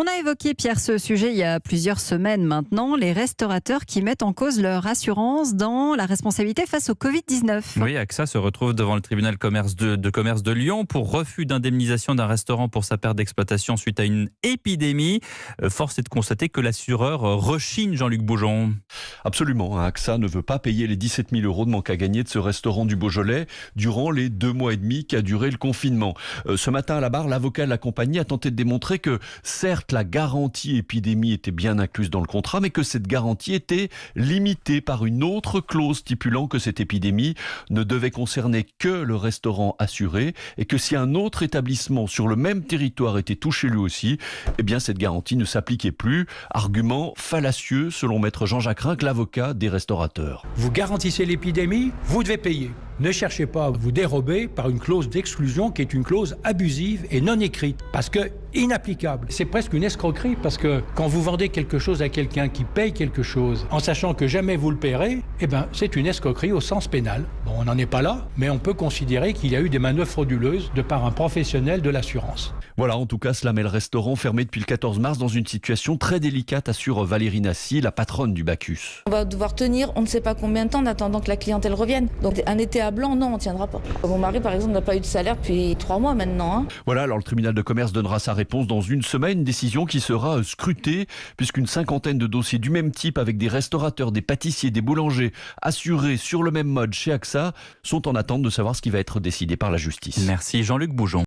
On a évoqué, Pierre, ce sujet il y a plusieurs semaines maintenant, les restaurateurs qui mettent en cause leur assurance dans la responsabilité face au Covid-19. Oui, AXA se retrouve devant le tribunal de commerce de Lyon pour refus d'indemnisation d'un restaurant pour sa perte d'exploitation suite à une épidémie. Force est de constater que l'assureur rechigne, Jean-Luc Boujon. Absolument, AXA ne veut pas payer les 17 000 € de manque à gagner de ce restaurant du Beaujolais durant les 2 mois et demi qu'a duré le confinement. Ce matin à la barre, l'avocat de la compagnie a tenté de démontrer que certes la garantie épidémie était bien incluse dans le contrat, mais que cette garantie était limitée par une autre clause stipulant que cette épidémie ne devait concerner que le restaurant assuré et que si un autre établissement sur le même territoire était touché lui aussi, eh bien cette garantie ne s'appliquait plus. Argument fallacieux selon maître Jean-Jacques Rinck, l'avocat des restaurateurs. Vous garantissez l'épidémie, vous devez payer. Ne cherchez pas à vous dérober par une clause d'exclusion qui est une clause abusive et non écrite, parce que inapplicable. C'est presque une escroquerie, parce que quand vous vendez quelque chose à quelqu'un qui paye quelque chose, en sachant que jamais vous le paierez, eh ben, c'est une escroquerie au sens pénal. Bon, on n'en est pas là, mais on peut considérer qu'il y a eu des manœuvres frauduleuses de par un professionnel de l'assurance. Voilà, en tout cas, cela met le restaurant fermé depuis le 14 mars dans une situation très délicate, assure Valérie Nassy, la patronne du Bacchus. On va devoir tenir on ne sait pas combien de temps en attendant que la clientèle revienne. Donc un été à blanc, non, on ne tiendra pas. Mon mari, par exemple, n'a pas eu de salaire depuis 3 mois maintenant. Voilà, alors le tribunal de commerce donnera sa réponse dans une semaine, une décision qui sera scrutée puisqu'une cinquantaine de dossiers du même type avec des restaurateurs, des pâtissiers, des boulangers assurés sur le même mode chez AXA sont en attente de savoir ce qui va être décidé par la justice. Merci Jean-Luc Boujon.